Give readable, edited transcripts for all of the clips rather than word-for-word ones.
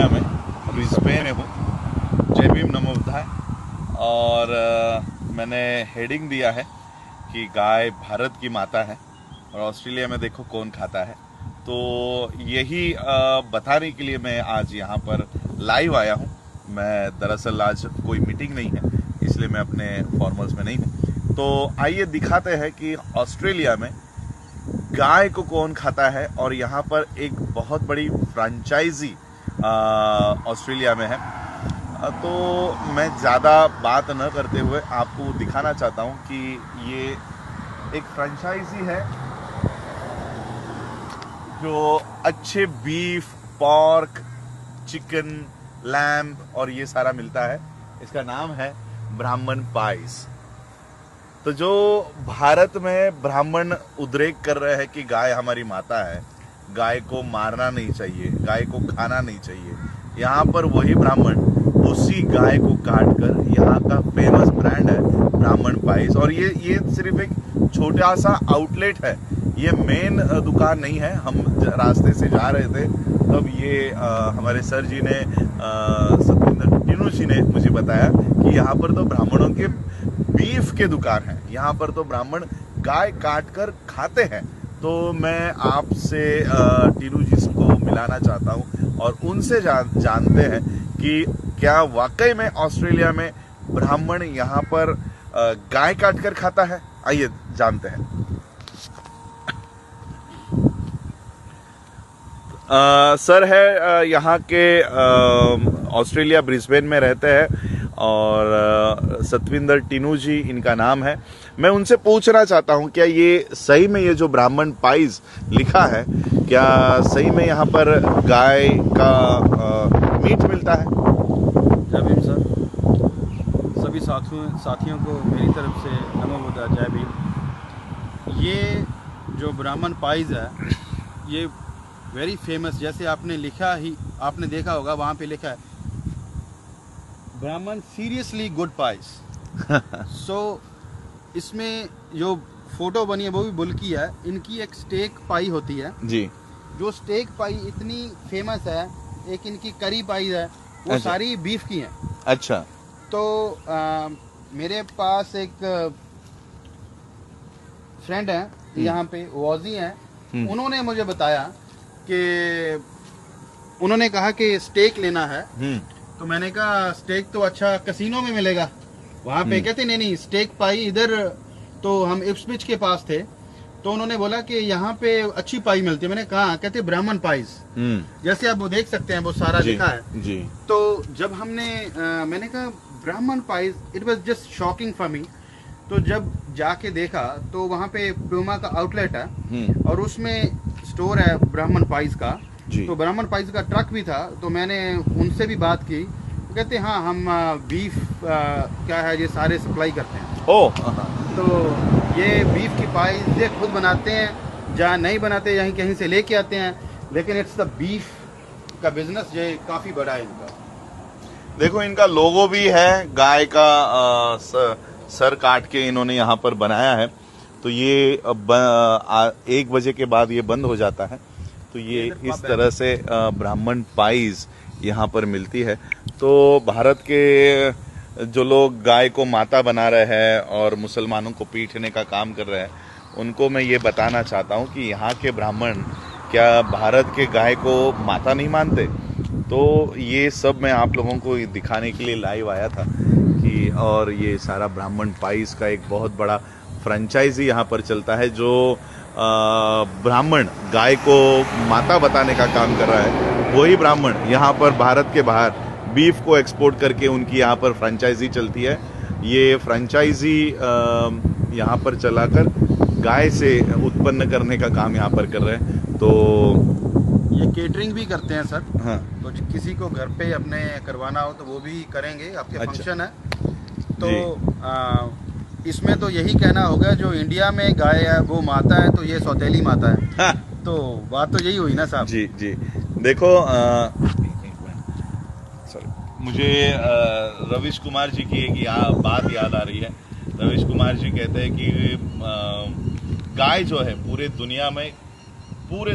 Australia में Brisbane में हूँ। जय भीम नमो बुद्धाय। और मैंने हेडिंग दिया है कि गाय भारत की माता है और ऑस्ट्रेलिया में देखो कौन खाता है। तो यही बताने के लिए मैं आज यहाँ पर लाइव आया हूँ। मैं दरअसल आज कोई मीटिंग नहीं है, इसलिए मैं अपने फॉर्मल्स में नहीं हूँ। तो आइए दिखाते हैं कि ऑस्ट्रेलिया में गाय को कौन खाता है। और यहाँ पर एक बहुत बड़ी फ्रेंचाइजी ऑस्ट्रेलिया में है। तो मैं ज़्यादा बात न करते हुए आपको दिखाना चाहता हूँ कि ये एक फ्रेंचाइजी है जो अच्छे बीफ, पॉर्क, चिकन, लैम्ब और ये सारा मिलता है। इसका नाम है ब्राह्मण पाइस। तो जो भारत में ब्राह्मण उद्रेक कर रहे हैं कि गाय हमारी माता है, गाय को मारना नहीं चाहिए, गाय को खाना नहीं चाहिए, यहाँ पर वही ब्राह्मण उसी गाय को काट कर यहाँ का फेमस ब्रांड है ब्राह्मण पाइस। और ये सिर्फ एक छोटा सा आउटलेट है, ये मेन दुकान नहीं है। हम रास्ते से जा रहे थे तब ये हमारे सर जी ने सतविंदर टीनू जी ने मुझे बताया कि यहाँ पर तो ब्राह्मणों के बीफ के दुकान है, यहाँ पर तो ब्राह्मण गाय काट कर खाते हैं। तो मैं आपसे टीनू जी को मिलाना चाहता हूँ और उनसे जानते हैं कि क्या वाकई में ऑस्ट्रेलिया में ब्राह्मण यहाँ पर गाय काट कर खाता है। आइए जानते हैं। सर है यहाँ के ऑस्ट्रेलिया ब्रिस्बेन में रहते हैं और सतविंदर टीनू जी इनका नाम है। मैं उनसे पूछना चाहता हूँ क्या ये सही में ये जो ब्राह्मण पाइस लिखा है, क्या सही में यहाँ पर गाय का मीट मिलता है। जय भीम सर, सभी साथियों को मेरी तरफ से नमो बुद्धाय, जय भीम। ये जो ब्राह्मण पाइस है ये वेरी फेमस, जैसे आपने लिखा ही आपने देखा होगा वहाँ पे लिखा है ब्राह्मण सीरियसली गुड पाइस। सो इसमें जो फोटो बनी है वो भी बुल्की है। इनकी एक स्टेक पाई होती है जी, जो स्टेक पाई इतनी फेमस है। एक इनकी करी पाई है, वो अच्छा। सारी बीफ की है। अच्छा। तो मेरे पास एक फ्रेंड है यहाँ पे, वॉजी है, उन्होंने मुझे बताया कि उन्होंने कहा कि स्टेक लेना है। तो मैंने कहा स्टेक तो अच्छा कैसीनो में मिलेगा वहाँ पे। कहते नहीं स्टेक पाई इधर, तो हम इप्सविच के पास थे तो उन्होंने बोला कि यहाँ पे अच्छी पाई मिलती है। मैंने कहा, कहते ब्राह्मण पाइस, जैसे आप वो देख सकते हैं वो सारा लिखा है जी। तो जब हमने मैंने कहा ब्राह्मण price, it was just shocking for me. तो जब जाके देखा तो वहाँ पे प्यूमा का आउटलेट है और उसमें स्टोर है ब्राह्मण पाइस का। तो ब्राह्मण पाइस का ट्रक भी था, तो मैंने उनसे भी बात की। तो कहते हाँ हम बीफ क्या है ये सारे सप्लाई करते हैं। तो ये बीफ की पाइस ये खुद बनाते हैं, जहाँ नहीं बनाते यहीं कहीं से लेके आते हैं, लेकिन इट्स द बीफ का बिजनेस ये काफ़ी बड़ा है इनका। देखो इनका लोगो भी है, गाय का सर काट के इन्होंने यहाँ पर बनाया है। तो ये 1 बजे के बाद ये बंद हो जाता है। तो ये इस तरह से ब्राह्मण पाइस यहाँ पर मिलती है। तो भारत के जो लोग गाय को माता बना रहे हैं और मुसलमानों को पीटने का काम कर रहे हैं, उनको मैं ये बताना चाहता हूँ कि यहाँ के ब्राह्मण क्या भारत के गाय को माता नहीं मानते। तो ये सब मैं आप लोगों को दिखाने के लिए लाइव आया था कि और ये सारा ब्राह्मण पाइस का एक बहुत बड़ा फ्रेंचाइजी यहाँ पर चलता है जो ब्राह्मण गाय को माता बताने का काम कर रहा है। वही ब्राह्मण यहाँ पर भारत के बाहर बीफ को एक्सपोर्ट करके उनकी यहाँ पर फ्रेंचाइजी चलती है। ये फ्रेंचाइजी यहाँ पर चलाकर गाय से उत्पन्न करने का काम यहाँ पर कर रहे हैं। तो ये केटरिंग भी करते हैं सर। हाँ। तो किसी को घर पे अपने करवाना हो तो वो भी करेंगे। आपके अच्छा। फंक्शन है तो इसमें तो यही कहना होगा जो इंडिया में गाय है वो माता है, तो ये सौतेली माता है। हाँ। तो बात तो यही हुई ना साहब। जी जी। देखो मुझे रविश कुमार जी की एक बात याद आ रही है। रविश कुमार जी कहते हैं कि गाय जो है पूरे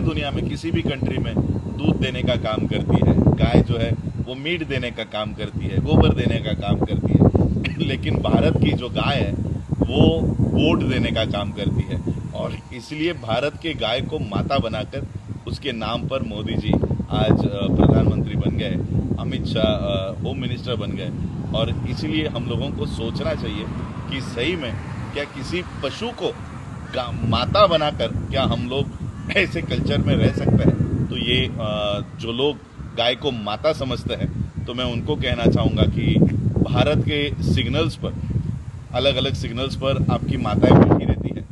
दुनिया में किसी भी कंट्री में दूध देने का काम करती है। गाय जो है वो मीट देने का काम करती है, गोबर देने का काम करती है। लेकिन भारत की जो गाय है वो वोट देने का काम करती है, और इसलिए भारत के गाय को माता बनाकर उसके नाम पर मोदी जी आज प्रधानमंत्री बन गए, अमित शाह होम मिनिस्टर बन गए। और इसलिए हम लोगों को सोचना चाहिए कि सही में क्या किसी पशु को माता बनाकर क्या हम लोग ऐसे कल्चर में रह सकते हैं। तो ये जो लोग गाय को माता समझते हैं, तो मैं उनको कहना चाहूँगा कि भारत के सिग्नल्स पर, अलग अलग सिग्नल्स पर आपकी माताएं बैठी रहती है,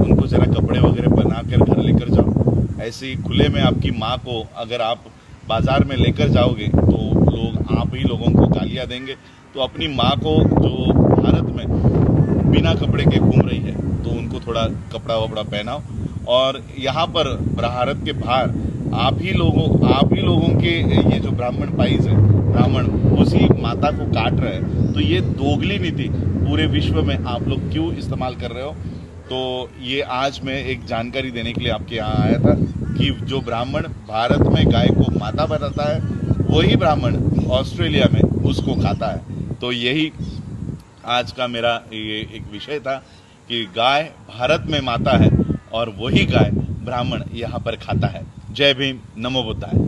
उनको जरा कपड़े वगैरह पहना कर घर लेकर जाओ। ऐसे ही खुले में आपकी माँ को अगर आप बाजार में लेकर जाओगे तो लोग आप ही लोगों को गालियाँ देंगे। तो अपनी माँ को जो भारत में बिना कपड़े के घूम रही है, तो उनको थोड़ा कपड़ा वपड़ा पहनाओ। और यहाँ पर भारत के बाहर आप ही लोगों के ये जो ब्राह्मण पाइज है, ब्राह्मण उसी माता को काट रहे हैं। तो ये दोगली नीति पूरे विश्व में आप लोग क्यों इस्तेमाल कर रहे हो। तो ये आज मैं एक जानकारी देने के लिए आपके यहाँ आया था कि जो ब्राह्मण भारत में गाय को माता बनाता है, वही ब्राह्मण ऑस्ट्रेलिया में उसको खाता है। तो यही आज का मेरा ये एक विषय था कि गाय भारत में माता है और वही गाय ब्राह्मण यहाँ पर खाता है। जय भीम, नमो बुद्धाय।